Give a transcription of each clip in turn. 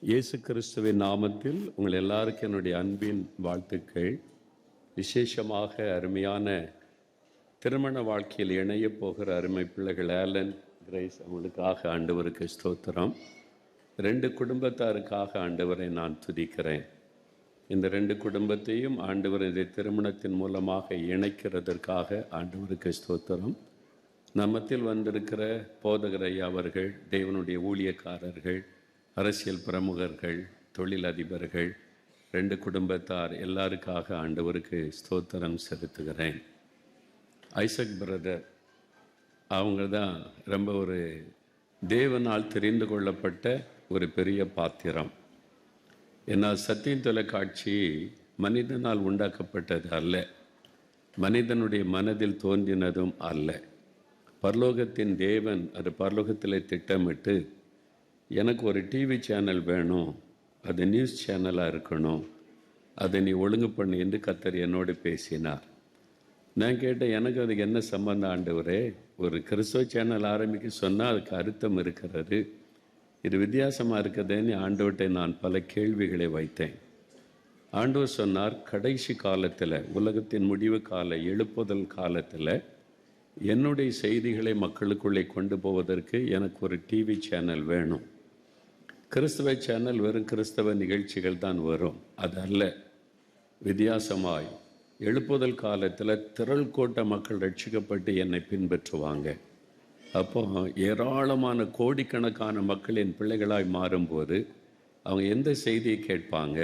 இயேசு கிறிஸ்துவின் நாமத்தில் உங்கள் எல்லாருக்கும் என்னுடைய அன்பின் வாழ்த்துக்கள். விசேஷமாக அருமையான திருமண வாழ்க்கையில் இணைய போகிற அருமை பிள்ளைகள் ஆலன் கிரேஸ் அவங்களுக்காக ஆண்டவருக்கு ஸ்தோத்திரம். 2 குடும்பத்தாருக்காக ஆண்டவரை நான் துதிக்கிறேன். இந்த 2 குடும்பத்தையும் ஆண்டவர் இந்த திருமணத்தின் மூலமாக இணைக்கிறதற்காக ஆண்டவருக்கு ஸ்தோத்திரம். நம்மத்தில் வந்திருக்கிற போதகர் ஐயா அவர்கள், தேவனுடைய ஊழியக்காரர்கள், அரசியல் பிரமுகர்கள், தொழிலதிபர்கள், 2 குடும்பத்தார் எல்லாருக்காக ஆண்டவருக்கு ஸ்தோத்திரம் செலுத்துகிறேன். ஐசக் பிரதர் அவங்க தான் ரொம்ப ஒரு தேவனால் தெரிந்து கொள்ளப்பட்ட ஒரு பெரிய பாத்திரம். ஏன்னா சத்தியம் தொலைக்காட்சி மனிதனால் உண்டாக்கப்பட்டது அல்ல, மனிதனுடைய மனதில் தோன்றினதும் அல்ல. பரலோகத்தின் தேவன் அது பரலோகத்தில் திட்டமிட்டு எனக்கு ஒரு டிவி சேனல் வேணும், அது நியூஸ் சேனலாக இருக்கணும், அதை நீ ஒழுங்கு பண்ணு என்று கர்த்தர் என்னோடு பேசினார். நான் கேட்டேன், எனக்கு அதுக்கு என்ன சம்பந்தம் ஆண்டவரே? ஒரு கிறிஸ்துவ சேனல் ஆரம்பிக்க சொன்னால் அதுக்கு அர்த்தம் இருக்கிறது, இது வித்தியாசமாக இருக்குதுன்னு ஆண்டவர்கிட்ட நான் பல கேள்விகளை வைத்தேன். ஆண்டவர் சொன்னார், கடைசி காலத்தில், உலகத்தின் முடிவு கால எழுப்புதல் காலத்தில் என்னுடைய செய்திகளை மக்களுக்குள்ளே கொண்டு போவதற்கு எனக்கு ஒரு டிவி சேனல் வேணும். கிறிஸ்தவ சேனல் வெறும் கிறிஸ்தவ நிகழ்ச்சிகள் தான் வரும், அது அல்ல. வித்தியாசமாய் எழுப்புதல் காலத்தில் திரள் கூட்ட மக்கள் ரட்சிக்கப்பட்டு என்னை பின்பற்றுவாங்க. அப்போ ஏராளமான கோடிக்கணக்கான மக்கள் என் பிள்ளைகளாய் மாறும்போது அவங்க எந்த செய்தியை கேட்பாங்க?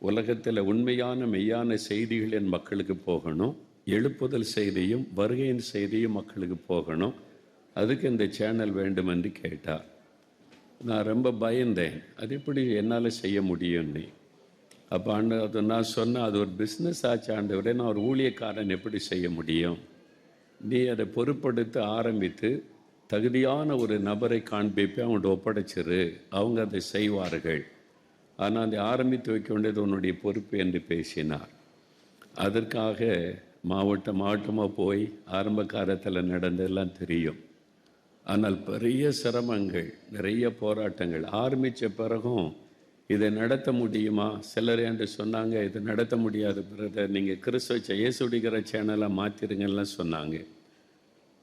உலகத்தில் உண்மையான மெய்யான செய்திகள் என் மக்களுக்கு போகணும், எழுப்புதல் செய்தியும் வருகையின் செய்தியும் மக்களுக்கு போகணும். அதுக்கு இந்த சேனல் வேண்டும் என்று கேட்டார். நான் ரொம்ப பயந்தேன், அது எப்படி என்னால் செய்ய முடியும்னு. அப்போ அது நான் சொன்னேன், அது ஒரு பிஸ்னஸ் ஆச்சு ஆண்டவரே, நான் ஒரு ஊழியக்காரன் எப்படி செய்ய முடியும்? நீ அதை பொறுப்படுத்த ஆரம்பித்து தகுதியான ஒரு நபரை காண்பிப்பை அவங்கள்ட்ட ஒப்படைச்சிரு, அவங்க அதை செய்வார்கள். ஆனால் அதை ஆரம்பித்து வைக்க வேண்டியது உன்னுடைய பொறுப்பு என்று பேசினார். அதற்காக மாவட்டமாக போய் ஆரம்ப காலத்தில் நடந்ததெல்லாம் தெரியும். ஆனால் பெரிய சிரமங்கள், நிறைய போராட்டங்கள் ஆரம்பித்த பிறகும் இதை நடத்த முடியுமா? சிலர் என்று சொன்னாங்க, இதை நடத்த முடியாது பிரதர், நீங்கள் கிறிஸ்துவ இயேசுடிக்கிற சேனலை மாற்றிருங்கலாம் சொன்னாங்க.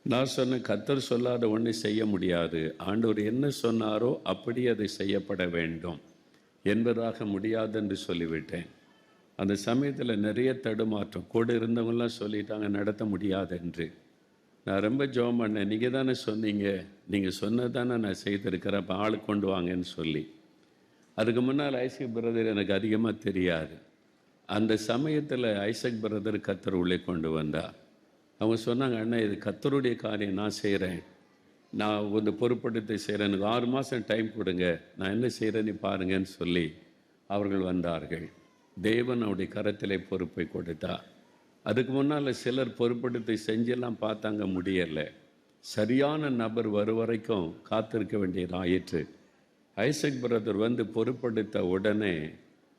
நான் சொன்னேன், கர்த்தர் சொல்லாத ஒன்று செய்ய முடியாது, ஆண்டவர் என்ன சொன்னாரோ அப்படி அதை செய்யப்பட வேண்டும் என்பதாக முடியாது என்று சொல்லிவிட்டேன். அந்த சமயத்தில் நிறைய தடுமாற்றம், கூட இருந்தவங்களாம் சொல்லிட்டாங்க நடத்த முடியாது என்று. நான் ரொம்ப ஜெபம் பண்ணேன், நீங்கள் தானே சொன்னீங்க, நீங்கள் சொன்னது தானே நான் செய்திருக்கிறேன், அப்போ ஆள் கொண்டு வாங்கன்னு சொல்லி. அதுக்கு முன்னால் ஐசக் பிரதர் எனக்கு அதிகமாக தெரியாது. அந்த சமயத்தில் ஐசக் பிரதர் கர்த்தர் உள்ளே கொண்டு வந்தார். அவங்க சொன்னாங்க, அண்ணா இது கர்த்தருடைய காரியம், நான் செய்கிறேன், நான் ஒரு பொறுப்படுத்தி செய்கிறேன், எனக்கு 6 மாதம் டைம் கொடுங்க, நான் என்ன செய்கிறேன்னு பாருங்கன்னு சொல்லி அவர்கள் வந்தார்கள். தேவன் அவருடைய கரத்திலே பொறுப்பை கொடுத்தார். அதுக்கு முன்னால் சிலர் பொறுப்படுத்தி செஞ்செல்லாம் பார்த்தாங்க, முடியலை. சரியான நபர் வரும் வரைக்கும் காத்திருக்க வேண்டியது ஆயிற்று. ஐசக் பிரதர் வந்து பொறுப்படுத்த உடனே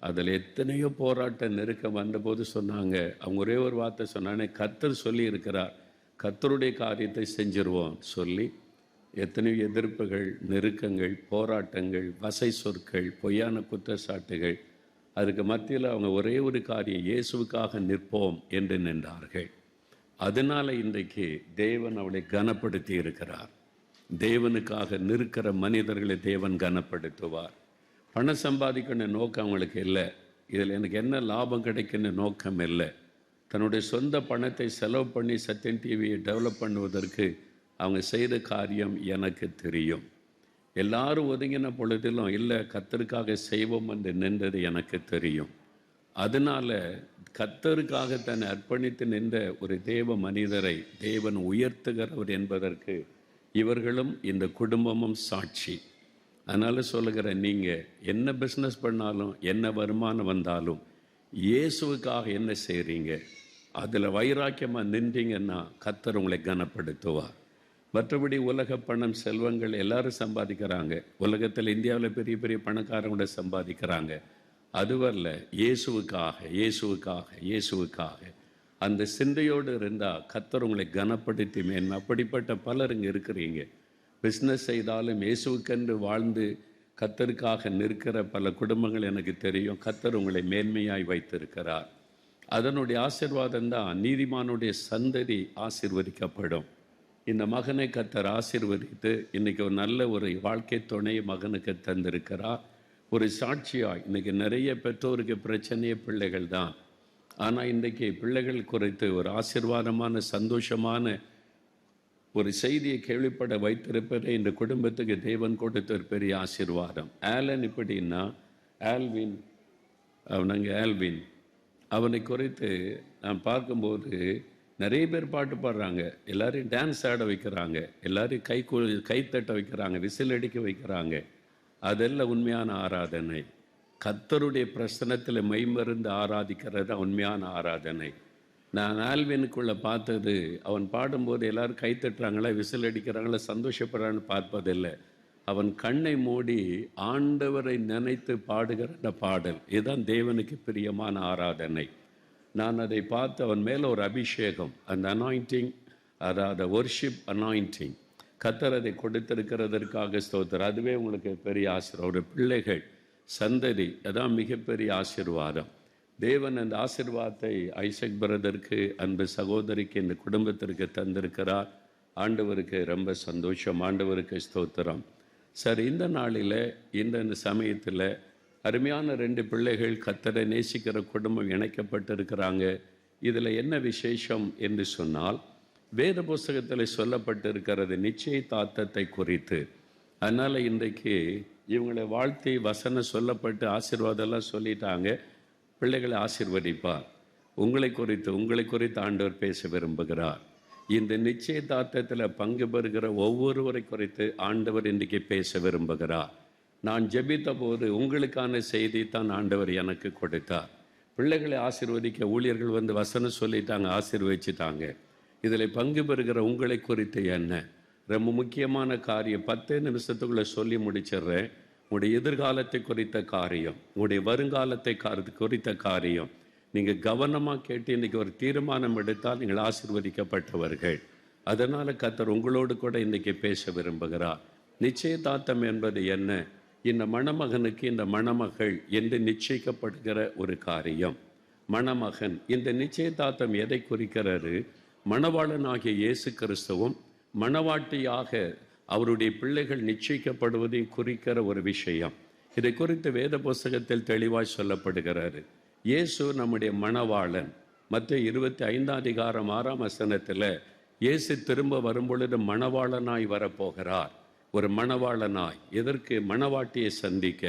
அதில் எத்தனையோ போராட்ட நெருக்கம் வந்தபோது சொன்னாங்க, அவங்க ஒரே ஒரு வார்த்தை சொன்னானே, கர்த்தர் சொல்லி இருக்கிறார், கர்த்தருடைய காரியத்தை செஞ்சிருவோம் சொல்லி எத்தனையோ எதிர்ப்புகள், நெருக்கங்கள், போராட்டங்கள், வசை சொற்கள், பொய்யான குற்றச்சாட்டுகள், அதுக்கு மத்தியில் அவங்க ஒரே ஒரு காரியம், இயேசுவுக்காக நிற்போம் என்று நின்றார்கள். அதனால் இன்றைக்கு தேவன் அவளை கனப்படுத்தி இருக்கிறார். தேவனுக்காக நிற்கிற மனிதர்களை தேவன் கனப்படுத்துவார். பணம் சம்பாதிக்கணும் நோக்கம் அவங்களுக்கு இல்லை, இதில் எனக்கு என்ன லாபம் கிடைக்குன்னு நோக்கம் இல்லை. தன்னுடைய சொந்த பணத்தை செலவு பண்ணி சத்தியம் டிவியை டெவலப் பண்ணுவதற்கு அவங்க செய்த காரியம் எனக்கு தெரியும். எல்லாரும் ஒதுங்கின பொழுதிலும் இல்லை, கர்த்தருக்காக செய்வோம் என்று நின்றது எனக்கு தெரியும். அதனால் கர்த்தருக்காக தன்னை அர்ப்பணித்து நின்ற ஒரு தேவ மனிதரை தேவன் உயர்த்துகிறவர் என்பதற்கு இவர்களும் இந்த குடும்பமும் சாட்சி. அதனால் சொல்லுகிறேன், நீங்கள் என்ன பிஸ்னஸ் பண்ணாலும், என்ன வருமானம் வந்தாலும், இயேசுவுக்காக என்ன செய்கிறீங்க, அதில் வைராக்கியமாக நின்றீங்கன்னா கர்த்தர் உங்களை கனப்படுத்துவார். மற்றபடி உலக பணம், செல்வங்கள் எல்லாரும் சம்பாதிக்கிறாங்க. உலகத்தில் இந்தியாவில் பெரிய பெரிய பணக்காரங்க சம்பாதிக்கிறாங்க. அதுவல்ல, இயேசுவுக்காக இயேசுவுக்காக இயேசுவுக்காக அந்த சிந்தையோடு இருந்தால் கர்த்தர் உங்களை கனப்படுத்தி அப்படிப்பட்ட பலர் இங்கே இருக்கிறீங்க. பிஸ்னஸ் செய்தாலும் இயேசுக்கென்று வாழ்ந்து கர்த்தருக்காக நிற்கிற பல குடும்பங்கள் எனக்கு தெரியும். கர்த்தர் உங்களை மேன்மையாய் வைத்திருக்கிறார். அதனுடைய ஆசீர்வாதம் தான் நீதிமானுடைய சந்ததி ஆசீர்வதிக்கப்படும். இந்த மகனை கர்த்தர் ஆசீர்வதித்து இன்னைக்கு ஒரு நல்ல ஒரு வாழ்க்கை துணை மகனுக்கு தந்திருக்கிறார். ஒரு சாட்சியாய் இன்னைக்கு நிறைய பெற்றோருக்கு பிரச்சனையே பிள்ளைகள் தான். ஆனால் இன்றைக்கு பிள்ளைகள் குறித்து ஒரு ஆசீர்வாதமான சந்தோஷமான ஒரு செய்தியை கேள்விப்பட வைத்திருப்பதே இந்த குடும்பத்துக்கு தேவன் கொடுத்த ஒரு பெரிய ஆசீர்வாதம். ஆலன் இப்படின்னா ஆல்வின், ஆல்வின் அவனை குறித்து நான் பார்க்கும்போது நிறைய பேர் பாட்டு பாடுறாங்க, எல்லாரையும் டான்ஸ் ஆட வைக்கிறாங்க, எல்லாரையும் கைத்தட்ட வைக்கிறாங்க, விசில் அடிக்க வைக்கிறாங்க. அதெல்லாம் உண்மையான ஆராதனை. கர்த்தருடைய பிரசனத்தில் மெய்மருந்து ஆராதிக்கிறது உண்மையான ஆராதனை. நான் ஆல்வினுக்குள்ளே பார்த்தது, அவன் பாடும்போது எல்லாரும் கைத்தட்டுறாங்களா, விசில் அடிக்கிறாங்களா, சந்தோஷப்படுறான்னு பார்ப்பதில்லை. அவன் கண்ணை மூடி ஆண்டவரை நினைத்து பாடுகிற அந்த பாடல், இதுதான் தேவனுக்கு பிரியமான ஆராதனை. நான் அதை பார்த்து அவன் மேலே ஒரு அபிஷேகம், அந்த அனாயிண்டிங், அதாவது ஒர்ஷிப் அனாயிண்டிங், கர்த்தர் அதை கொடுத்திருக்கிறதற்காக ஸ்தோத்திரம். அதுவே உங்களுக்கு பெரிய ஆசீர்வாதம். ஒரு பிள்ளைகள் சந்ததி, அதான் மிகப்பெரிய ஆசீர்வாதம். தேவன் அந்த ஆசீர்வாதத்தை ஐசக் பிரதருக்கு, அன்பு சகோதரிக்கு, இந்த குடும்பத்திற்கு தந்திருக்கிறார். ஆண்டவருக்கு ரொம்ப சந்தோஷம், ஆண்டவருக்கு ஸ்தோத்திரம். சரி, இந்த நாளில் இந்த சமயத்தில் அருமையான 2 பிள்ளைகள் கர்த்தரை நேசிக்கிற குடும்பம் இணைக்கப்பட்டிருக்கிறாங்க. இதில் என்ன விசேஷம் என்று சொன்னால், வேத புஸ்தகத்தில் சொல்லப்பட்டிருக்கிறது நிச்சயதார்த்தத்தை குறித்து. அதனால் இன்றைக்கு இவங்களை வாழ்த்தி வசனம் சொல்லப்பட்டு ஆசீர்வாதம்லாம் சொல்லிட்டாங்க. பிள்ளைகளை ஆசீர்வதிப்பார். உங்களை குறித்து ஆண்டவர் பேச விரும்புகிறார். இந்த நிச்சயதார்த்தத்தில் பங்கு பெறுகிற ஒவ்வொருவரை குறித்து ஆண்டவர் இன்றைக்கு பேச விரும்புகிறார். நான் ஜெபித்த போது உங்களுக்கான செய்தி தான் ஆண்டவர் எனக்கு கொடுத்தார். பிள்ளைகளை ஆசீர்வதிக்க ஊழியர்கள் வந்து வசனம் சொல்லிட்டாங்க, ஆசீர்வதிச்சிட்டாங்க. இதில் பங்கு பெறுகிற உங்களை குறித்து என்ன ரொம்ப முக்கியமான காரியம் 10 நிமிஷத்துக்குள்ளே சொல்லி முடிச்சிடுறேன். உங்களுடைய எதிர்காலத்தை குறித்த காரியம், உங்களுடைய வருங்காலத்தை குறித்த காரியம் நீங்கள் கவனமாக கேட்டு இன்றைக்கி ஒரு தீர்மானம் எடுத்தால் நீங்கள் ஆசீர்வதிக்கப்பட்டவர்கள். அதனால் கர்த்தர் உங்களோடு கூட இன்றைக்கி பேச விரும்புகிறார். நிச்சயதார்த்தம் என்பது என்ன? இந்த மணமகனுக்கு இந்த மணமகள் என்று நிச்சயிக்கப்படுகிற ஒரு காரியம். மணமகன், இந்த நிச்சயதார்த்தம் எதை குறிக்கிறது? மணவாளனாகிய இயேசு கிறிஸ்துவும் மணவாட்டியாக அவருடைய பிள்ளைகள் நிச்சயிக்கப்படுவதையும் குறிக்கிற ஒரு விஷயம். இதை குறித்து வேத புஸ்தகத்தில் தெளிவாய் சொல்லப்படுகிறாரு. இயேசு நம்முடைய மணவாளன். மத்தேயு 25:6 இயேசு திரும்ப வரும்பொழுது மணவாளனாய் வரப்போகிறார். ஒரு மணவாளனாய், எதற்கு? மணவாட்டியை சந்திக்க.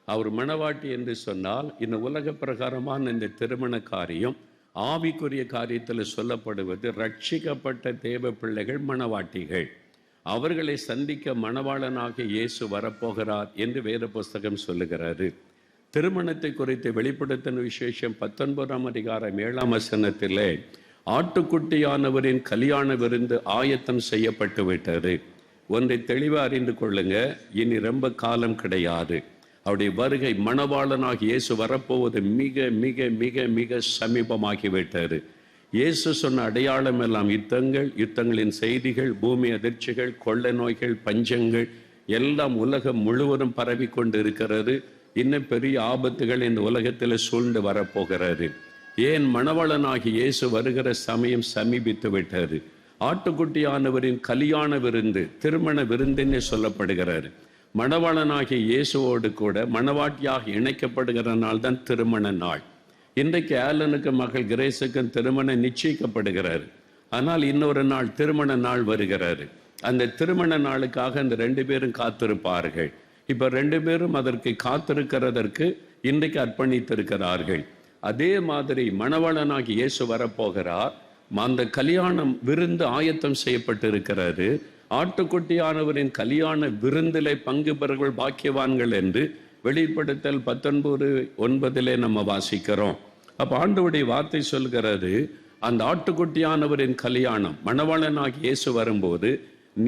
அவர் மணவாட்டி என்று சொன்னால் இந்த உலக பிரகாரமான இந்த திருமண காரியம் ஆவிக்குரிய காரியத்தில் சொல்லப்படுவது ரட்சிக்கப்பட்ட தேவ பிள்ளைகள் மணவாட்டிகள். அவர்களை சந்திக்க மணவாளனாக இயேசு வரப்போகிறார் என்று வேத புஸ்தகம் சொல்லுகிறாரு. திருமணத்தை குறித்து வெளிப்படுத்தின விசேஷம் 19:7 ஆட்டுக்குட்டியானவரின் கல்யாண விருந்து ஆயத்தம் செய்யப்பட்டு விட்டது. ஒன்றை தெளிவாக அறிந்து கொள்ளுங்க, இனி ரொம்ப காலம் கிடையாது. அவருடைய வருகை, மணவாளனாக இயேசு வரப்போவது மிக மிக மிக மிக சமீபமாகிவிட்டது. இயேசு சொன்ன அடையாளம் எல்லாம் யுத்தங்களின் செய்திகள், பூமி அதிர்ச்சிகள், கொள்ளை நோய்கள், பஞ்சங்கள் எல்லாம் உலகம் முழுவதும் பரவி கொண்டு இருக்கிறது. இன்னும் பெரிய ஆபத்துகள் இந்த உலகத்தில் சூழ்ந்து வரப்போகிறது. ஏன்? மணவாளனாகி இயேசு வருகிற சமயம் சமீபித்து விட்டது. ஆட்டுக்குட்டியானவரின் கல்யாண விருந்து, திருமண விருந்துன்னு சொல்லப்படுகிறாரு. மணவாளனாகிய இயேசுவோடு கூட மணவாட்டியாக இணைக்கப்படுகிற நாள் தான் திருமண நாள். இன்றைக்கு ஆலனுக்கு மகள் கிரேஸுக்கும் திருமணம் நிச்சயிக்கப்படுகிறார். ஆனால் இன்னொரு நாள் திருமண நாள் வருகிறாரு. அந்த திருமண நாளுக்காக அந்த 2 பேரும் காத்திருப்பார்கள். இப்போ 2 பேரும் அதற்கு காத்திருக்கிறதற்கு இன்றைக்கு அர்ப்பணித்திருக்கிறார்கள். அதே மாதிரி மணவாளனாகி இயேசு வரப்போகிறார். அந்த கல்யாணம் விருந்து ஆயத்தம் செய்யப்பட்டு இருக்கிறாரு. ஆட்டுக்குட்டியானவரின் கல்யாண விருந்திலே பங்கு பெறுகள் பாக்கியவான்கள் என்று வெளிப்படுத்தல் 19:9 நம்ம வாசிக்கிறோம். அப்போ ஆண்டவருடைய வார்த்தை சொல்கிறது, அந்த ஆட்டுக்குட்டியானவரின் கல்யாணம், மணவாளனாகி இயேசு வரும்போது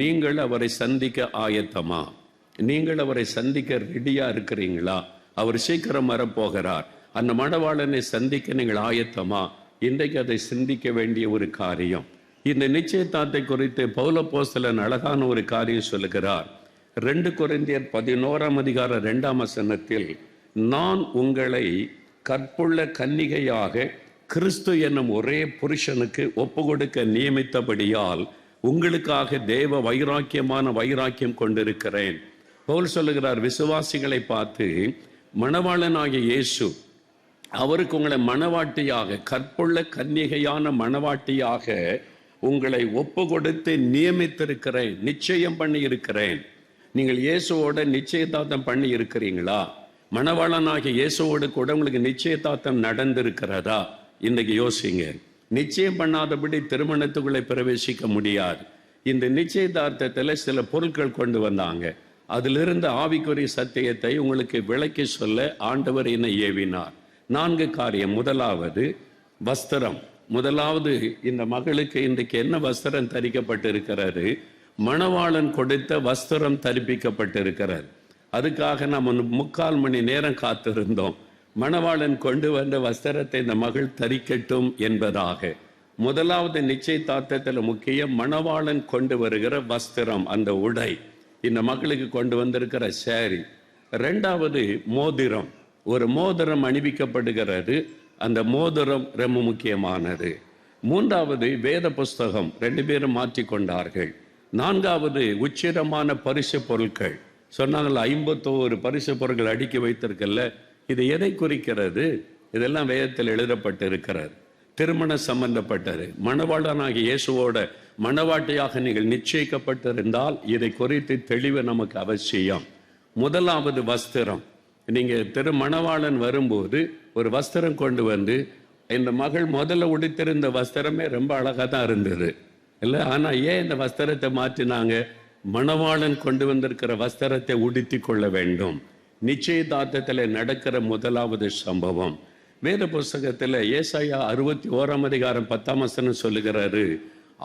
நீங்கள் அவரை சந்திக்க ஆயத்தமா? நீங்கள் அவரை சந்திக்க ரெடியா இருக்கிறீங்களா? அவர் சீக்கிரம் வரப்போகிறார். அந்த மணவாளனை சந்திக்க நீங்கள் ஆயத்தமா? இன்றைக்கு அதை சிந்திக்க வேண்டிய ஒரு காரியம். இந்த நிச்சயதார்த்தை குறித்து பவுல் அப்போஸ்தலன் அழகான ஒரு காரியம் சொல்லுகிறார். 2 கொரிந்தியர் 11:2 நான் உங்களை கற்புள்ள கன்னிகையாக கிறிஸ்து என்னும் ஒரே புருஷனுக்கு ஒப்பு கொடுக்க நியமித்தபடியால் உங்களுக்காக தேவ வைராக்கியம் கொண்டிருக்கிறேன். பவுல் சொல்லுகிறார், விசுவாசிகளை பார்த்து, மணவாளனாகிய இயேசு அவருக்கு உங்களை மணவாட்டியாக, கற்புள்ள கன்னிகையான மணவாட்டியாக உங்களை ஒப்பு கொடுத்து நியமித்திருக்கிறேன், நிச்சயம் பண்ணி இருக்கிறேன். நீங்கள் இயேசுவோட நிச்சயதார்த்தம் பண்ணி இருக்கிறீங்களா? மணவாளனாகிய இயேசுவோடு கூட உங்களுக்கு நிச்சயதார்த்தம் நடந்திருக்கிறதா? இன்றைக்கு யோசிங்க. நிச்சயம் பண்ணாதபடி திருமணத்துக்குள்ளே பிரவேசிக்க முடியாது. இந்த நிச்சயதார்த்தத்தில் சில பொருட்கள் கொண்டு வந்தாங்க. அதிலிருந்து ஆவிக்குரிய சத்தியத்தை உங்களுக்கு விளக்கி சொல்ல ஆண்டவர் என்னை ஏவினார். 4 காரியம். முதலாவது வஸ்திரம். முதலாவது, இந்த மகளுக்கு இன்றைக்கு என்ன வஸ்திரம் தரிக்கப்பட்டிருக்கிறது? மணவாளன் கொடுத்த வஸ்திரம் தரிப்பிக்கப்பட்டிருக்கிறார். அதுக்காக நாம் 3/4 மணி நேரம் காத்திருந்தோம். மணவாளன் கொண்டு வந்த வஸ்திரத்தை இந்த மகள் தரிக்கட்டும் என்பதாக. முதலாவது நிச்சயதார்த்தத்தில் முக்கியம் மணவாளன் கொண்டு வருகிற வஸ்திரம், அந்த உடை. இந்த மகளுக்கு கொண்டு வந்திருக்கிற சேரி. 2வது மோதிரம். ஒரு மோதிரம் அணிவிக்கப்படுகிறது. அந்த மோதிரம் ரொம்ப முக்கியமானது. 3வது வேத புஸ்தகம். 2 பேரும் மாற்றிக்கொண்டார்கள். 4வது உச்சிரமான பரிசு பொருட்கள். சொன்னாங்கல்ல, 51 பரிசு பொருட்கள் அடுக்கி வைத்திருக்கல. இது எதை குறிக்கிறது? இதெல்லாம் வேதத்தில் எழுதப்பட்டிருக்கிறது. திருமண சம்பந்தப்பட்டது. மணவாளனாகிய இயேசுவோட மணவாட்டியாக நீங்கள் நிச்சயிக்கப்பட்டிருந்தால் இதை குறித்து தெளிவு நமக்கு அவசியம். முதலாவது வஸ்திரம். நீங்க திருமணவாளன் வரும்போது ஒரு வஸ்திரம் கொண்டு வந்து, இந்த மகள் முதல்ல உடுத்திருந்த வஸ்திரமே ரொம்ப அழகா தான் இருந்தது இல்லை? ஆனா ஏன் இந்த வஸ்திரத்தை மாற்றினாங்க? மணவாளன் கொண்டு வந்திருக்கிற வஸ்திரத்தை உடுத்தி கொள்ள வேண்டும். நிச்சயதார்த்தத்தில் நடக்கிற முதலாவது சம்பவம். வேத புஸ்தகத்தில் ஏசாயா 61:10 சொல்லுகிறாரு,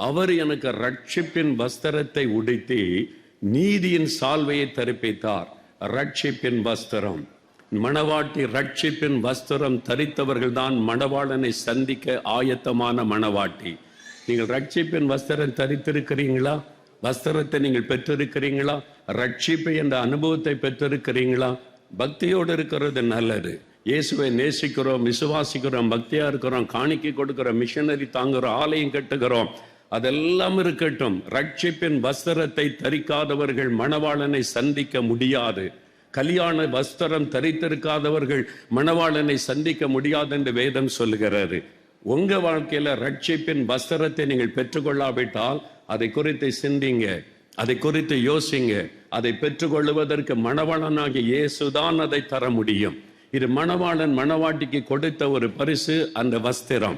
அவர் எனக்கு ரட்சிப்பின் வஸ்திரத்தை உடுத்தி நீதியின் சால்வையை தரிப்பித்தார். ரட்சிப்பின் வஸ்திரம். மணவாட்டி ரட்சிப்பின் வஸ்திரம் தரித்தவர்கள் தான் மணவாளனை சந்திக்க ஆயத்தமான மணவாட்டி. நீங்கள் ரட்சிப்பின் வஸ்திரம் தரித்திருக்கிறீங்களா? வஸ்திரத்தை நீங்கள் பெற்றிருக்கிறீங்களா? ரட்சிப்பு என்ற அனுபவத்தை பெற்றிருக்கிறீங்களா? பக்தியோடு இருக்கிறது நல்லது. இயேசுவை நேசிக்கிறோம், விசுவாசிக்கிறோம், பக்தியா இருக்கிறோம், காணிக்கை கொடுக்கிறோம், மிஷனரி தாங்குறோம், ஆலயம் கட்டுகிறோம், அதெல்லாம் இருக்கட்டும். ரட்சிப்பின் வஸ்திரத்தை தரிக்காதவர்கள் மணவாளனை சந்திக்க முடியாது. கல்யாண வஸ்திரம் தரித்திருக்காதவர்கள் மணவாளனை சந்திக்க முடியாது என்று வேதம் சொல்லுகிறது. உங்க வாழ்க்கையில ரட்சிப்பின் வஸ்திரத்தை நீங்கள் பெற்றுக்கொள்ளாவிட்டால் அதை குறித்து சிந்திங்க, அதை குறித்து யோசிங்க. அதை பெற்றுக்கொள்வதற்கு மணவாளனாகிய இயேசுதான் அதை தர முடியும். இது மணவாளன் மணவாட்டிக்கு கொடுத்த ஒரு பரிசு, அந்த வஸ்திரம்.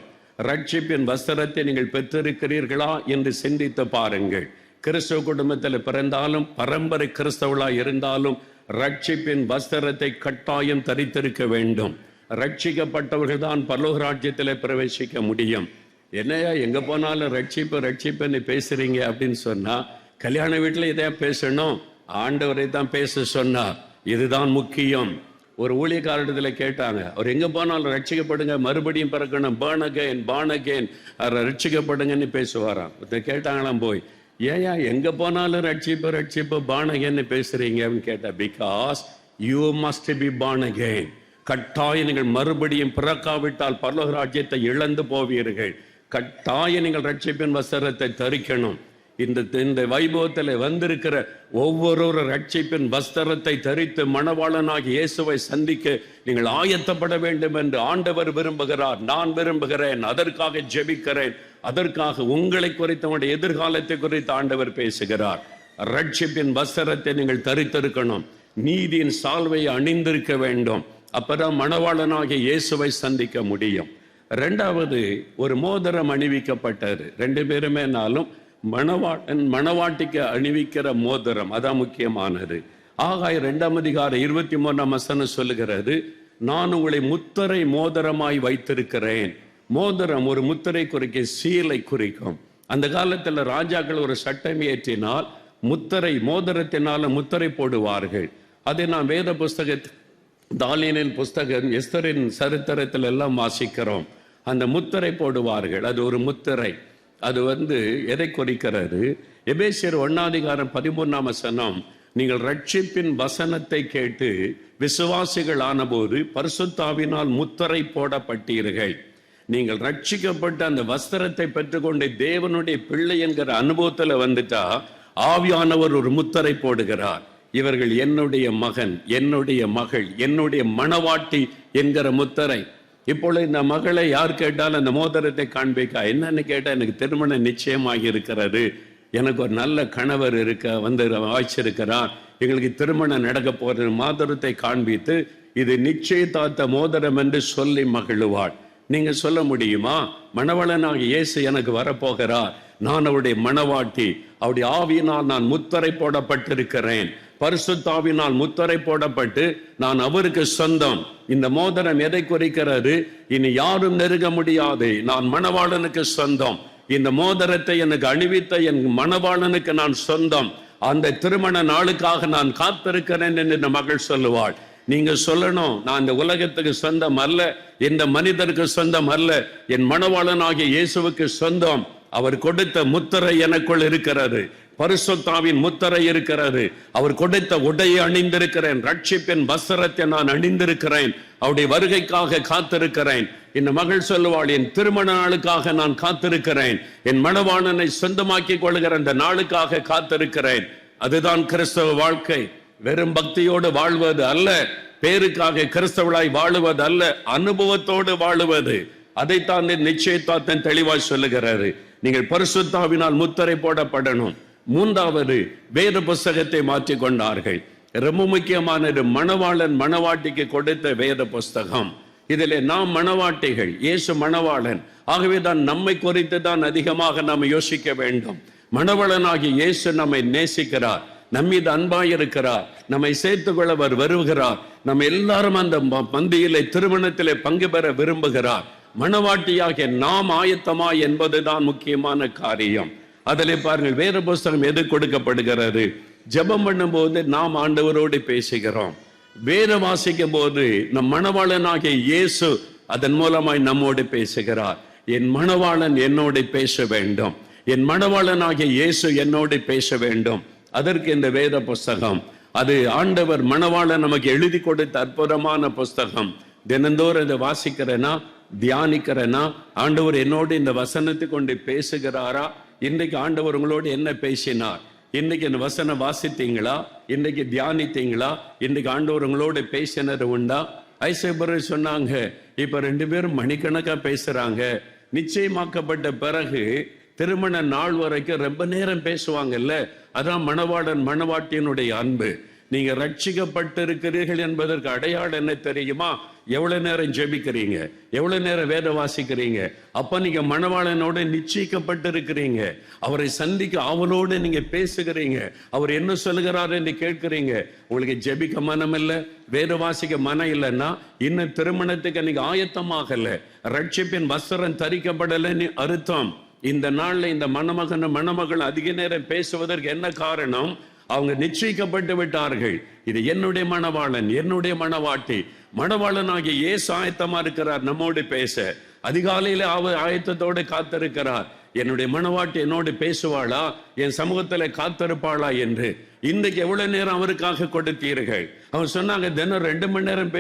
ரட்சிப்பின் வஸ்திரத்தை நீங்கள் பெற்றிருக்கிறீர்களா என்று சிந்தித்து பாருங்கள். கிறிஸ்தவ குடும்பத்தில் பிறந்தாலும் பரம்பரை கிறிஸ்தவளா இருந்தாலும் ரட்சிப்பின் வஸ்திரத்தை கட்டாயம் தரித்திருக்க வேண்டும். ரட்சிக்கப்பட்டவர்கள் தான் பரலோக ராஜ்யத்தில் பிரவேசிக்க முடியும். என்னையா எங்க போனாலும் ரட்சிப்பு ரட்சிப்புன்னு பேசுறீங்க அப்படின்னு சொன்னா, கல்யாண வீட்டில் இதை பேசணும், ஆண்டவரை தான் பேச சொன்னார். இதுதான் முக்கியம். ஒரு ஊழியக்காரத்தில் கேட்டாங்க, அவர் எங்க போனாலும் ரட்சிக்கப்படுங்க, மறுபடியும் பிறக்கணும், born again ரட்சிக்கப்படுங்கன்னு பேசுவாராம். கேட்டாங்களாம் போய், ஏயா எங்க போனாலும் ரட்சிப்பு ரட்சிப்பு born again பேசுறீங்க அப்படின்னு கேட்டா, because you must be born again. கட்டாயம் நீங்கள் மறுபடியும் பிறக்காவிட்டால் பரலோக ராஜ்யத்தை இழந்து போவீர்கள். கட்டாயம் நீங்கள் ரட்சிப்பின் வஸ்திரத்தை தரிக்கணும். இந்த வைபவத்தில் வந்திருக்கிற ஒவ்வொரு ரட்சிப்பின் வஸ்திரத்தை தரித்து மணவாளனாகி இயேசுவை சந்திக்க நீங்கள் ஆயத்தப்பட வேண்டும் என்று ஆண்டவர் விரும்புகிறார். நான் விரும்புகிறேன், அதற்காக ஜெபிக்கிறேன். அதற்காக உங்களை குறித்த எதிர்காலத்தை குறித்து ஆண்டவர் பேசுகிறார். ரட்சிப்பின் வஸ்திரத்தை நீங்கள் தரித்திருக்கணும். நீதியின் சால்வையை அணிந்திருக்க வேண்டும். அப்பதான் மணவாளனாகிய இயேசுவை சந்திக்க முடியும். 2வது ஒரு மோதிரம் அணிவிக்கப்பட்டது. 2 பேருமேனாலும் மணவாளன் மணவாட்டிக்கு அணிவிக்கிற மோதிரம் அதான் முக்கியமானது. ஆகாயம் 2:23 சொல்லுகிறது, நான் உங்களை முத்திரை மோதிரமாய் வைத்திருக்கிறேன். மோதிரம் ஒரு முத்திரை குறிக்கும், சீலை குறிக்கும். அந்த காலத்தில் ராஜாக்கள் ஒரு சட்டம் ஏற்றினால் முத்திரை மோதிரத்தினால முத்திரை போடுவார்கள். அதை நான் வேத புஸ்தகத்தில் தானியேலின் புஸ்தகம், எஸ்தரின் சரித்திரத்தில் எல்லாம் வாசிக்கிறோம். அந்த முத்திரை போடுவார்கள். அது ஒரு முத்திரை. அது எதை குறிக்கிறது? எபேசியர் 1:13 நீங்கள் ரட்சிப்பின் வசனத்தை கேட்டு விசுவாசிகள் ஆனபோது பரிசுத்தாவினால் முத்திரை போடப்பட்டீர்கள். நீங்கள் ரட்சிக்கப்பட்ட அந்த வஸ்திரத்தை பெற்றுக்கொண்டு தேவனுடைய பிள்ளை என்கிற அனுபவத்துல வந்துட்டா ஆவியானவர் ஒரு முத்திரை போடுகிறார். இவர்கள் என்னுடைய மகன், என்னுடைய மகள், என்னுடைய மணவாட்டி என்கிற முத்திரை. இப்பொழுது இந்த மகளை யார் கேட்டாலும் அந்த மோதிரத்தை காண்பிக்கா. என்னன்னு கேட்டா, எனக்கு திருமணம் நிச்சயமாகி இருக்கிறது, எனக்கு ஒரு நல்ல கணவர் வாய்ச்சிருக்கிறார், எங்களுக்கு திருமணம் நடக்க போற மோதிரத்தை காண்பித்து இது நிச்சயதார்த்த மோதிரம் என்று சொல்லி மகிழுவாள். நீங்க சொல்ல முடியுமா? மணவளனாக இயேசு எனக்கு வரப்போகிறார், நான் அவருடைய மணவாட்டி, அவருடைய ஆவியினால் நான் முத்திரை போடப்பட்டிருக்கிறேன், பரிசுத்தாவினால் முத்திரை போடப்பட்டு நான் அவருக்கு சொந்தம். இந்த மோதிரம் எதை குறிக்கிறது? இனி யாரும் நெருங்க முடியாது, நான் மணவாளனுக்கு சொந்தம். இந்த மோதிரத்தை எனக்கு அணிவித்த என் மணவாளனுக்கு நான் சொந்தம். அந்த திருமண நாளுக்காக நான் காத்திருக்கிறேன் என்று இந்த மகள் சொல்லுவாள். நீங்க சொல்லணும், நான் இந்த உலகத்துக்கு சொந்தம் அல்ல, இந்த மனிதருக்கு சொந்தம் அல்ல, என் மணவாளனாகிய இயேசுவுக்கு சொந்தம். அவர் கொடுத்த முத்திரை எனக்குள் இருக்கிறது, பரிசுத்தாவின் முத்திரை இருக்கிறது. அவர் கொடுத்த உடையை அணிந்திருக்கிறேன், ரட்சிப்பின் வஸ்திரத்தை நான் அணிந்திருக்கிறேன், அவருடைய வருகைக்காக காத்திருக்கிறேன். இந்த மகள் சொல்லுவாள், என் திருமண நாளுக்காக நான் காத்திருக்கிறேன், என் மணவாளனை சொந்தமாக்கி கொள்கிற அந்த நாளுக்காக காத்திருக்கிறேன். அதுதான் கிறிஸ்தவ வாழ்க்கை. வெறும் பக்தியோடு வாழ்வது அல்ல, பேருக்காக கிறிஸ்தவளாய் வாழுவது அல்ல, அனுபவத்தோடு வாழுவது. அதைத்தான் நிச்சயத்தார்த்தம் தெளிவாய் சொல்லுகிறாரு. நீங்கள் பரிசுத்தாவினால் முத்திரை போடப்படணும். மூன்றாவது, வேத புஸ்தகத்தை மாற்றிக் கொண்டார்கள். ரொம்ப முக்கியமானது, மணவாளன் மணவாட்டிக்கு கொடுத்த வேத புஸ்தகம். இதிலே நாம் மணவாட்டிகள், இயேசு மணவாளன். ஆகவே தான் நம்மை குறித்து தான் அதிகமாக நாம் யோசிக்க வேண்டும். மணவாளனாகி இயேசு நம்மை நேசிக்கிறார், நம்மீது அன்பாயிருக்கிறார், நம்மை சேர்த்துக் கொள்ள அவர் வருகிறார். நம்ம எல்லாரும் அந்த பந்தியிலே திருமணத்திலே பங்கு பெற விரும்புகிறார். மணவாட்டியாக நாம் ஆயத்தமா என்பதுதான் முக்கியமான காரியம். அதிலே பாருங்கள், வேத புஸ்தகம் எது கொடுக்கப்படுகிறது? ஜெபம் பண்ணும் போது நாம் ஆண்டவரோடு பேசுகிறோம். வேதம் வாசிக்கும் போது நம் மணவாளனாகிய இயேசு அதன் மூலமாய் நம்மோடு பேசுகிறார். என் மணவாளன் என்னோடு பேச வேண்டும், என் மணவாளனாகிய இயேசு என்னோடு பேச வேண்டும். அதற்கு இந்த வேத புஸ்தகம், அது ஆண்டவர் மணவாளன் நமக்கு எழுதி கொடுத்த அற்புதமான புஸ்தகம். தினந்தோறும் இதை வாசிக்கிறேனா, தியானிக்கிறேனா, ஆண்டவர் என்னோடு இந்த வசனத்தை கொண்டு பேசுகிறாரா? இன்றைக்கு ஆண்டவர் உங்களோடு என்ன பேசினார்? இன்னைக்கு இந்த வசனம் வாசித்தீங்களா? இன்னைக்கு தியானித்தீங்களா? இன்னைக்கு ஆண்டவர் உங்களோட பேசினது உண்டா? ஐசேபர் சொன்னாங்க, இப்ப 2 பேரும் மணிக்கணக்கா பேசுறாங்க. நிச்சயமாக்கப்பட்ட பிறகு திருமண நாள் வரைக்கும் ரொம்ப நேரம் பேசுவாங்கல்ல. அதான் மணவாளன் மணவாட்டியினுடைய அன்பு. நீங்க ரட்சிக்கப்பட்டிருக்கிறீர்கள் என்பதற்கு அடையாளம் என்ன தெரியுமா? எவ்வளவு நேரம் ஜெபிக்கிறீங்க, எவ்வளவு நேரம் வேதம் வாசிக்கிறீங்க. அப்ப நீங்க மணவாளனோட நிச்சயிக்கப்பட்டிருக்கிறீங்க. அவரை சந்திக்க அவனோடு நீங்க பேசுகிறீங்க, அவர் என்ன சொல்லுகிறார் என்று கேட்கிறீங்க. உங்களுக்கு ஜெபிக்க மனம் இல்லை, வேத வாசிக்க மனம் இல்லைன்னா இன்னும் திருமணத்துக்கு நீங்க ஆயத்தமாகல, ரட்சிப்பின் வஸ்திரம் தரிக்கப்படலைன்னு அர்த்தம். இந்த நாள்ல இந்த மணமகன் மணமகள் அதிக நேரம் பேசுவதற்கு என்ன காரணம்? அவங்க நிச்சயிக்கப்பட்டு விட்டார்கள். இது என்னுடைய மணவாளன், என்னுடைய மணவாட்டி. மணவாளனாகிய இயேசு ஆயத்தமா இருக்கிறார் நம்மோடு பேச. அதிகாலையில அவர் ஆயத்தத்தோடு காத்திருக்கிறார். என்னுடைய மணவாட்டி என்னோடு பேசுவாளா, என் சமூகத்துல காத்திருப்பாளா என்று. இன்றைக்கு எவ்வளவு நேரம் அவருக்காக கொடுத்தீர்கள்? அவங்க சொன்னாங்க, தினம் 2 மணி நேரம்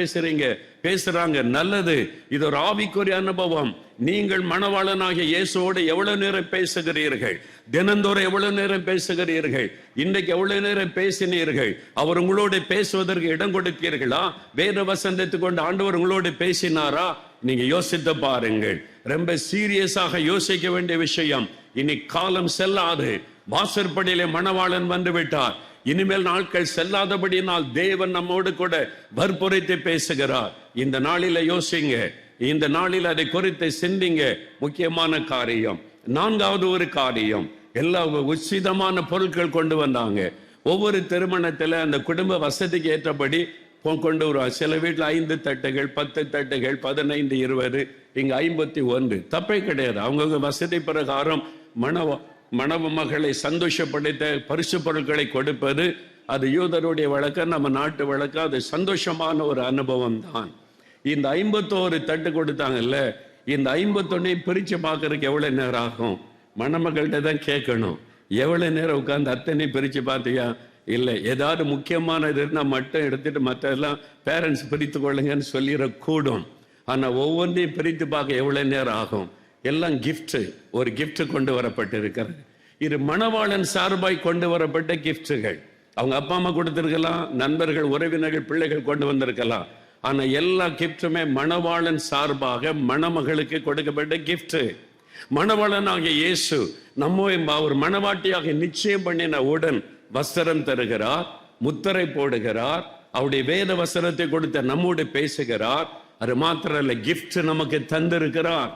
பேசுறாங்க. நல்லது, இது ஒரு ஆவிக்குரிய அனுபவம். நீங்கள் மணவாளனாகிய இயேசுவோடு எவ்வளவு நேரம் பேசுகிறீர்கள்? தினந்தோறும் எவ்வளவு நேரம் பேசுகிறீர்கள்? இன்றைக்கு எவ்வளவு நேரம் பேசினீர்கள்? அவர் உங்களோடு பேசுவதற்கு இடம் கொடுத்தீர்களா? வேத வசனத்தை கொண்டு ஆண்டவர் உங்களோடு பேசினாரா? நீங்க யோசித்து பாருங்கள். ரொம்ப சீரியஸாக யோசிக்க வேண்டிய விஷயம். இனி காலம் செல்லாது, வாசற்படியிலே மணவாளன் வந்து விட்டார். இனிமேல் நாட்கள் செல்லாதபடியினால் தேவன் நம்மோடு கூட வற்புறுத்தி பேசுகிறார். இந்த நாளில யோசிங்க, இந்த நாளில் அதை குறித்து சிந்திங்க. முக்கியமான காரியம். 4வது ஒரு காரியம், எல்லா உச்சிதமான பொருட்கள் கொண்டு வந்தாங்க. ஒவ்வொரு திருமணத்துல அந்த குடும்ப வசதிக்கு ஏற்றபடி கொண்டு வருவாங்க. சில வீட்டில் 5 தட்டுகள், 10 தட்டுகள், 15, 20, இங்க 51. தப்பே கிடையாது. அவங்க வசதி பிரகாரம் மணமகளை சந்தோஷப்படுத்த பரிசு பொருட்களை கொடுப்பது, அது யூதருடைய வழக்கம், நம்ம நாட்டு வழக்கம். அது சந்தோஷமான ஒரு அனுபவம் தான். இந்த 51 தட்டு கொடுத்தாங்கல்ல, இந்த 51 பிரிச்சு பார்க்கறதுக்கு எவ்வளவு நேரம் ஆகும்? மணமகள்கிட்ட தான் கேட்கணும். எவ்வளவு நேரம் உட்கார்ந்து அத்தனை பிரிச்சு பார்த்தியா? இல்லை, ஏதாவது முக்கியமானது இருந்தால் மட்டும் எடுத்துட்டு மற்றெல்லாம் பேரண்ட்ஸ் பிரித்து கொள்ளுங்கன்னு சொல்லிடக்கூடும். ஆனால் ஒவ்வொன்றையும் பிரித்து பார்க்க எவ்வளோ நேரம் ஆகும்? எல்லாம் கிஃப்ட், ஒரு கிஃப்ட் கொண்டு வரப்பட்டு இருக்கிறது. இது மணவாளன் சார்பாய் கொண்டு வரப்பட்ட கிஃப்ட்டுகள். அவங்க அப்பா அம்மா கொடுத்திருக்கலாம், நண்பர்கள், உறவினர்கள், பிள்ளைகள் கொண்டு வந்திருக்கலாம். ஆனா எல்லா கிஃப்ட்டுமே மணவாளன் சார்பாக மணமகளுக்கு கொடுக்கப்பட்ட கிஃப்ட். மணவாளனாகிய இயேசு நம்ம ஒரு மணவாட்டியாக நிச்சயம் பண்ணின உடன் வஸ்திரம் தருகிறார், முத்திரை போடுகிறார், அவருடைய வேத வசனத்தை கொடுத்த நம்மோடு பேசுகிறார். அது மாத்திரம் இல்ல, கிஃப்ட் நமக்கு தந்திருக்கிறார்.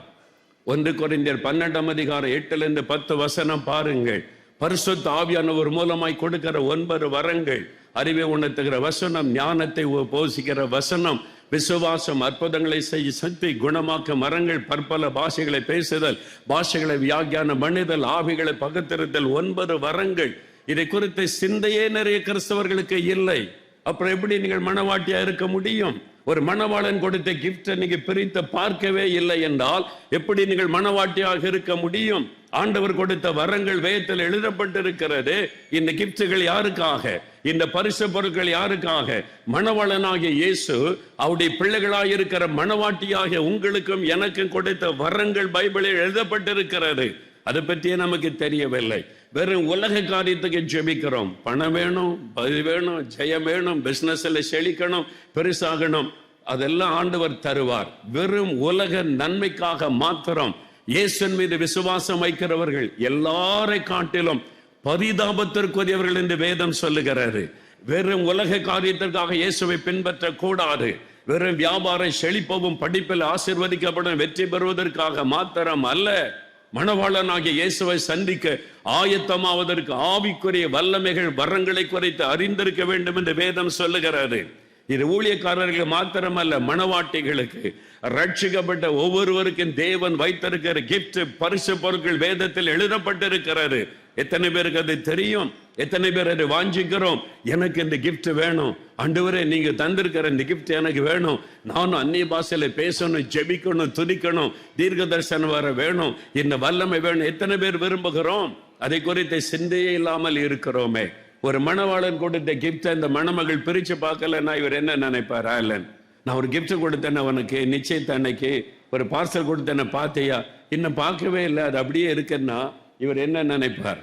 1 கொரிந்தியர் 12:8-10 பாருங்கள். பரிசுத்த ஆவியானவர் மூலமாய் கொடுக்கிற 9 வரங்கள்: அறிவை உணர்த்துகிற வசனம், ஞானத்தை போஷிக்கிற வசனம், விசுவாசம், அற்புதங்களை செய்ய சக்தி, குணமாக்க மரங்கள், பற்பல பாஷைகளை பேசுதல், பாஷைகளை வியாக்கியானம் பண்ணுதல், ஆவிகளை பகுத்தறிதல், 9 வரங்கள். இதை குறித்த சிந்தையே நிறைய கிறிஸ்தவர்களுக்கு இல்லை. அப்புறம் எப்படி நீங்கள் மணவாட்டியா இருக்க முடியும்? ஒரு மணவாளன் கொடுத்த கிஃப்டை நீங்க பிரித்து பார்க்கவே இல்லை என்றால் எப்படி நீங்கள் மணவாட்டியாக இருக்க முடியும்? ஆண்டவர் கொடுத்த வரங்கள் வேதத்தில் எழுதப்பட்டிருக்கிறது. இந்த கிஃப்ட்கள் யாருக்காக? இந்த பரிசு பொருட்கள் யாருக்காக? மணவாளனாகிய இயேசு அவருடைய பிள்ளைகளாக இருக்கிற மணவாட்டியாக உங்களுக்கும் எனக்கும் கொடுத்த வரங்கள் பைபிளில் எழுதப்பட்டிருக்கிறது. அதை பற்றியே நமக்கு தெரியவில்லை. வெறும் உலக காரியத்துக்கு ஜெபிக்கிறோம். பணம் வேணும், பதில் வேணும், ஜெயம் வேணும், பிசினஸ்ல செழிக்கணும், பெருசாகணும், அதெல்லாம் ஆண்டவர் தருவார். வெறும் உலக நன்மைக்காக மாத்திரம் இயேசுவின் மீது விசுவாசம் வைக்கிறவர்கள் எல்லாரை காட்டிலும் பரிதாபத்திற்குரியவர்கள் என்று வேதம் சொல்லுகிறது. வெறும் உலக காரியத்திற்காக இயேசுவை பின்பற்ற கூடாது. வெறும் வியாபாரம் செழிப்பவும் படிப்பில் ஆசீர்வதிக்கப்படும் வெற்றி பெறுவதற்காக மாத்திரம் அல்ல, மணவாளனாகிய இயேசுவை சந்திக்க ஆயத்தமாவதற்கு ஆவிக்குரிய வல்லமைகள், வரங்களை குறைத்து அறிந்திருக்க வேண்டும் என்று வேதம் சொல்லுகிறது. இது ஊழியக்காரர்கள் மாத்திரமல்ல, மணவாட்டிகளுக்கு, ரட்சிக்கப்பட்ட ஒவ்வொருவருக்கும் தேவன் வைத்திருக்கிற கிஃப்ட், பரிசு பொருட்கள் வேதத்தில் எழுதப்பட்டிருக்கிறது. எத்தனை பேருக்கு அது தெரியும்? எத்தனை பேர் அதை வாஞ்சிக்கிறோம்? எனக்கு இந்த கிஃப்ட் வேணும் ஆண்டவரே, நீங்க தந்திருக்கிற இந்த கிஃப்ட் எனக்கு வேணும், நானும் அந்நிய பாஷையில பேசணும், ஜெபிக்கணும், துதிக்கணும், தீர்க்க தரிசனம் வர வேணும், இந்த வல்லமை வேணும். எத்தனை பேர் விரும்புகிறோம்? அதை குறித்த சிந்தையே இல்லாமல் இருக்கிறோமே. ஒரு மணவாளன் கொடுத்த கிஃப்ட் அந்த மணமகள் பிரிச்சு பார்க்கலன்னா இவர் என்ன நினைப்பார்? ஆலன், நான் ஒரு கிஃப்ட் கொடுத்தேன் அவனுக்கு, நிச்சயத்த அன்னைக்கு ஒரு பார்சல் கொடுத்தேன்னு பார்த்தியா? இன்னும் பார்க்கவே இல்லை, அது அப்படியே இருக்குன்னா இவர் என்ன நினைப்பார்?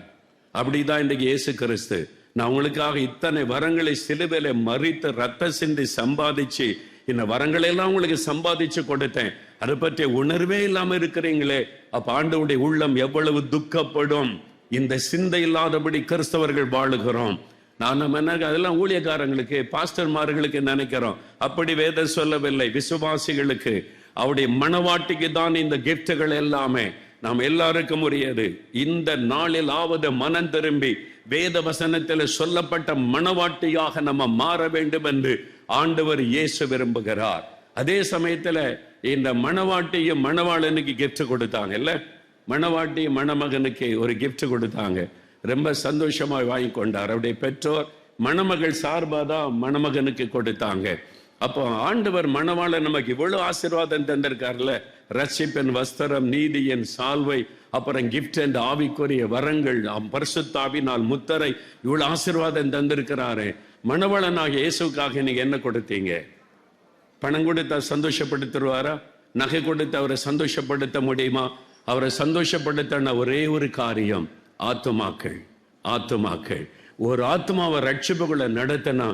அப்படிதான் இன்றைக்கு இயேசு கிறிஸ்து, நான் உங்களுக்காக இத்தனை வரங்களை சிலுவையில மறித்து ரத்த சிந்தி சம்பாதிச்சு இந்த வரங்களை எல்லாம் உங்களுக்கு சம்பாதிச்சு கொடுத்தேன், அதை பற்றி உணர்வே இல்லாம இருக்கிறீங்களே, அப்ப ஆண்டவருடைய உள்ளம் எவ்வளவு துக்கப்படும். இந்த சிந்தை இல்லாதபடி கிறிஸ்தவர்கள் வாழுகிறோம். நம்ம என்ன அதெல்லாம் ஊழியக்காரங்களுக்கு, பாஸ்டர்மார்களுக்கு நினைக்கிறோம். அப்படி வேதம் சொல்லவில்லை. விசுவாசிகளுக்கு, அவருடைய மணவாட்டிக்கு தான் இந்த கிஃப்ட்கள் எல்லாமே. நாம் எல்லாருக்கும் உரியது. இந்த நாளில் ஆவது மனம் திரும்பி வேத வசனத்தில் சொல்லப்பட்ட மணவாட்டியாக நம்ம மாற வேண்டும் என்று ஆண்டவர் இயேசு விரும்புகிறார். அதே சமயத்துல இந்த மணவாட்டியும் மணவாளனுக்கு கிஃப்ட் கொடுத்தாங்க இல்ல? மணவாட்டி மணமகனுக்கு ஒரு கிஃப்ட் கொடுத்தாங்க. ரொம்ப சந்தோஷமா வாங்கி கொண்டார். அவருடைய பெற்றோர் மணமகள் சார்பாதான் மணமகனுக்கு கொடுத்தாங்க. அப்போ ஆண்டவர் மணவாளன் நமக்கு இவ்வளவு ஆசீர்வாதம் தந்திருக்காருல்ல, ரட்சிப்பின் வஸ்திரம், நீதியின் சால்வை, அப்புறம் கிஃப்ட் என்ற ஆவிக்குரிய வரங்கள், பரிசுத்தாவினால் முத்திரை, இவ்வளவு ஆசீர்வாதம் தந்திருக்கிறாரு. மணவாளனாகிய இயேசுக்காக நீங்க என்ன கொடுத்தீங்க? பணம் கொடுத்தா சந்தோஷப்படுத்திடுவாரா? நகை கொடுத்து அவரை சந்தோஷப்படுத்த முடியுமா? அவரை சந்தோஷப்படுத்த ஒரே ஒரு காரியம், ஆத்துமாக்கள். ஆத்துமாக்கள். ஒரு ஆத்மாவை ரட்சிப்புகளை நடத்தினா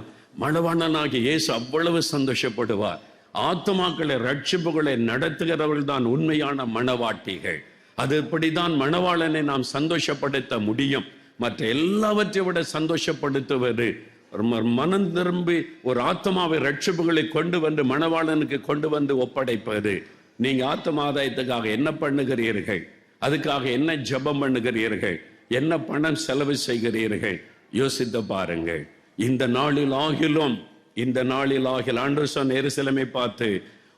மணவாளனாகிய இயேசு அவ்வளவு சந்தோஷப்படுவார். ஆத்துமாக்களை ரட்சிப்புகளை நடத்துகிறவர்கள் தான் உண்மையான மணவாட்டிகள். அது இப்படிதான் மணவாளனை நாம் சந்தோஷப்படுத்த முடியும். மற்ற எல்லாவற்றை விட சந்தோஷப்படுத்துவது மனம் திரும்பி ஒரு ஆத்மாவை ரட்சிப்புகளை கொண்டு வந்து மணவாளனுக்கு கொண்டு வந்து ஒப்படைப்பது. நீங்க ஆத்ம ஆதாயத்துக்காக என்ன பண்ணுகிறீர்கள்? அதுக்காக என்ன ஜெபம் பண்ணுகிறீர்கள்? என்ன பணம் செலவு செய்கிறீர்கள்? யோசித்து பாருங்கள். இந்த நாளில் ஆகிலும் ஆண்டவர் சொன்ன எருசலேமை பார்த்து,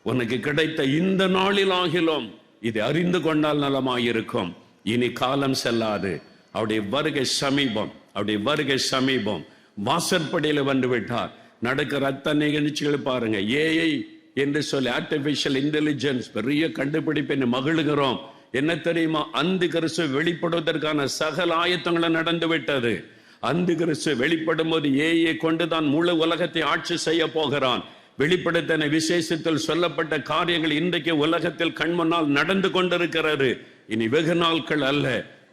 உனக்கு கிடைத்த இந்த நாளில் ஆகிலும் இதை அறிந்து கொண்டால் நலமாயிருக்கும். இனி காலம் செல்லாது, அவருடைய வருகை சமீபம், அவருடைய வருகை சமீபம். வாசற்படியில வந்து விட்டார். நடக்கிற அத்தனை நிகழ்ச்சிகளை பாருங்க. ஏஐ என்று சொல்லி ஆர்டிபிஷியல் இன்டெலிஜென்ஸ் பெரிய கண்டுபிடிப்பை மகிழ்கிறோம். என்ன தெரியுமா? அந்த கிறிஸ்து வெளிப்படுவதற்கான சகல ஆயத்தங்களும் நடந்து விட்டது. அந்த கிறிஸ்து வெளிப்படும் போது ஏயை கொண்டுதான் முழு உலகத்தை ஆட்சி செய்ய போகிறான். வெளிப்படுத்தின விசேஷத்தில் சொல்லப்பட்ட காரியங்கள் இன்றைக்கு உலகத்தில் கண்முன்னால் நடந்து கொண்டிருக்கிறது. இனி வெகு நாட்கள் அல்ல,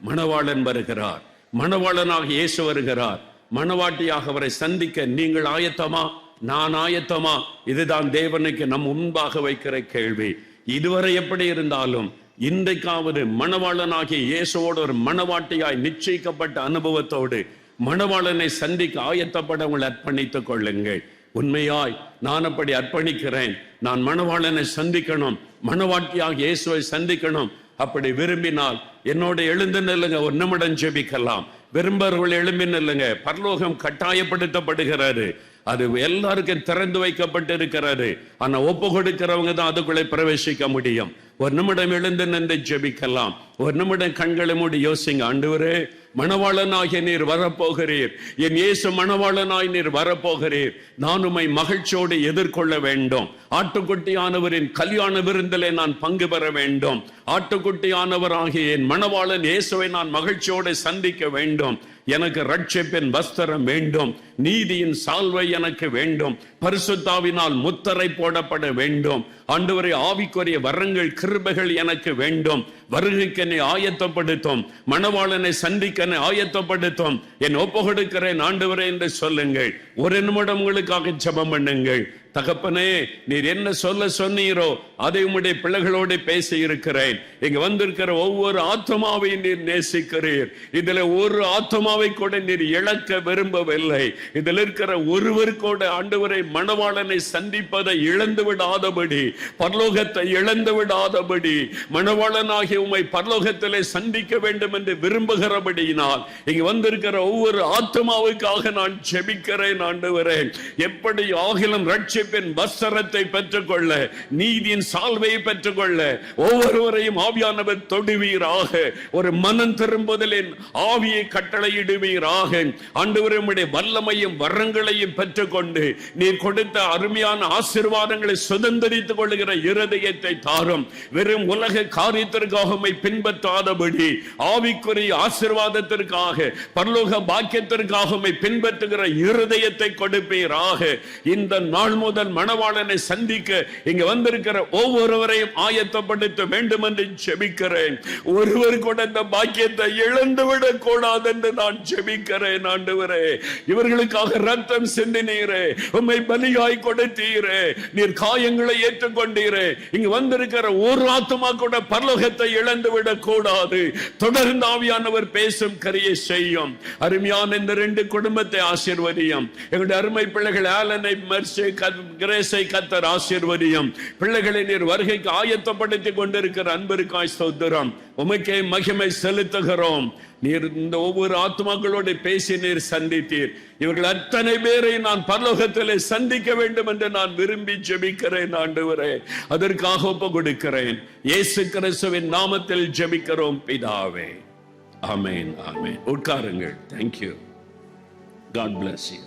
மணவாளன் வருகிறார். மணவாளனாக இயேசு வருகிறார். மணவாட்டியாக அவரை சந்திக்க நீங்கள் ஆயத்தமா? நான் ஆயத்தமா? இதுதான் தேவனுக்கு நம் முன்பாக வைக்கிற கேள்வி. இதுவரை எப்படி இருந்தாலும் இன்றைக்காவது மணவாளனாகிய இயேசுவோடு ஒரு மணவாட்டியாய் நிச்சயிக்கப்பட்ட அனுபவத்தோடு மணவாளனை சந்திக்க ஆயத்தப்பட உங்களை அர்ப்பணித்துக் கொள்ளுங்கள். உண்மையாய் நான் அப்படி அர்ப்பணிக்கிறேன், நான் மணவாளனை சந்திக்கணும், மணவாட்டியாக இயேசுவை சந்திக்கணும். அப்படி விரும்பினால் என்னோட எழுந்து நில்லுங்க, ஒரு நிமிடம் ஜெபிக்கலாம். விரும்பவர்கள் எழும்பி நில்லுங்க. பரலோகம் கட்டாயப்படுத்தப்படுகிறது, அது எல்லாருக்கும் திறந்து வைக்கப்பட்டு இருக்கிறது. ஆனா ஒப்பு கொடுக்கிறவங்க தான் அதுக்குள்ளே பிரவேசிக்க முடியும். ஒரு நிமிடம் எழுந்து நின்று ஜெபிக்கலாம். ஒரு நிமிடம் கண்களை மூடி யோசிங்க. ஆண்டவரே, மணவாளனாகிய நீர் வரப்போகிறீர், என் இயேசு மணவாளனாய் நீர் வரப்போகிறீர். நான் உம்மை மகிழ்ச்சியோடு எதிர்கொள்ள வேண்டும். ஆட்டுக்குட்டியானவரின் கல்யாண விருந்திலே நான் பங்கு பெற வேண்டும். ஆட்டுக்குட்டியானவராகிய என் மணவாளன் இயேசுவை நான் மகிழ்ச்சியோடு சந்திக்க வேண்டும். எனக்கு ரட்சிப்பின் வஸ்திரம் வேண்டும், நீதியின் சால்வை எனக்கு வேண்டும், பரிசுத்தாவினால் முத்திரை போடப்பட வேண்டும். ஆண்டவரே, ஆவிக்குரிய வரங்கள் கிருபைகள் எனக்கு வேண்டும். வருகைக்கு என்னை ஆயத்தப்படுத்தும், மணவாளனை சந்திக்க என்னை ஆயத்தப்படுத்தும். என் ஒப்பு கொடுக்கிறேன் ஆண்டவரே என்று சொல்லுங்கள். ஒரு நிமிடம் உங்களுக்காக ஜெபம் பண்ணுங்கள். தகப்பனே, நீர் என்ன சொல்ல சொன்னீரோ அதை உம்முடைய பிள்ளைகளோடு பேசி இருக்கிறேன். இங்க வந்திருக்கிற ஒவ்வொரு ஆத்மாவையும் நீர் நேசிக்கிறீர். இதுல ஒரு ஆத்மாவை கூட நீர் இழக்க விரும்பவில்லை. இதில் இருக்கிற ஒருவர் கூட ஆண்டவரை மணவாளனை சந்திப்பதை இழந்து விடாதபடி, பரலோகத்தை இழந்து விடாதபடி, மணவாளனாகிய உம்மை பரலோகத்திலே சந்திக்க வேண்டும் என்று விரும்புகிறபடியினால் இங்க வந்திருக்கிற ஒவ்வொரு ஆத்மாவுக்காக நான் ஜெபிக்கிறேன். ஆண்டவரே, எப்படி ஆகிலும் ரட்சி வஸ்திரத்தை பெற்றுக்கொள்ள, நீதியின் சால்வையை பெற்றுக்கொள்ள ஒவ்வொருவரையும் ஆவியானவர் தொடுவீராக. ஒரு மனம் திரும்புதலின் ஆவியை கட்டளையிடுவீராக. ஆண்டவரே, உம்முடைய வல்லமையும் வரங்களையும் பெற்றுக்கொண்டு நீர் கொடுத்த அருமையான ஆசீர்வாதங்களை சுதந்திரித்துக் கொள்ளுகிற இருதயத்தை தாரும். வெறும் உலக காரியத்திற்காக உம்மை பின்பற்றாதபடி ஆவிக்குரிய ஆசீர்வாதத்திற்காக, பரலோக பாக்கியத்திற்காக உம்மை பின்பற்றுகிற இருதயத்தை கொடுப்பீராக. இந்த நாள் முதல் மணவாளனை சந்திக்க இங்க வந்திருக்கிற ஒவ்வொருவரையும் ஆயத்தப்படுத்த வேண்டும் என்று ஜெபிக்கிறேன். ஒருவர் கூட இந்த பாக்கியத்தை இழந்துவிடக் கூடாது என்று நான் ஜெபிக்கிறேன். ஆண்டவரே, இவர்களுக்காக ரத்தம் சிந்தினீரே, உம்மை பலியாய் கொடுத்தீரே, நீர் காயங்களை ஏற்றுக்கொண்டீரே. இங்க வந்திருக்கிற ஒரு ஆத்மா கூட பரலோகத்தை இழந்து விடக் கூடாது. தொடர்ந்து ஆவியானவர் பேசும் கரியை செய்யும். அருமையான இந்த 2 குடும்பத்தை ஆசீர்வதியும். எங்களுடைய அருமை பிள்ளைகள் ஆலனை, மெர்சி, கிரேசை கர்த்தர் ஆசீர்வதியும். பிள்ளைகளை நீர் வருகைக்கு ஆயத்தப்படுத்தி கொண்டிருக்கிற அன்பிற்காய் ஸ்தோத்திரம். உமக்கே மகிமை செலுத்துகிறோம். நீர் இந்த ஒவ்வொரு ஆத்மாக்களோடு பேசி நீர் சந்தித்தீர். இவர்கள் அத்தனை பேரை நான் பரலோகத்திலே சந்திக்க வேண்டும் என்று நான் விரும்பி ஜெபிக்கிறேன். ஆண்டவரே, அதற்காக ஒப்பு கொடுக்கிறேன். இயேசு கிறிஸ்துவின் நாமத்தில் ஜெபிக்கிறோம் பிதாவே. ஆமென், ஆமென். உட்காருங்கள். Thank you. God bless you.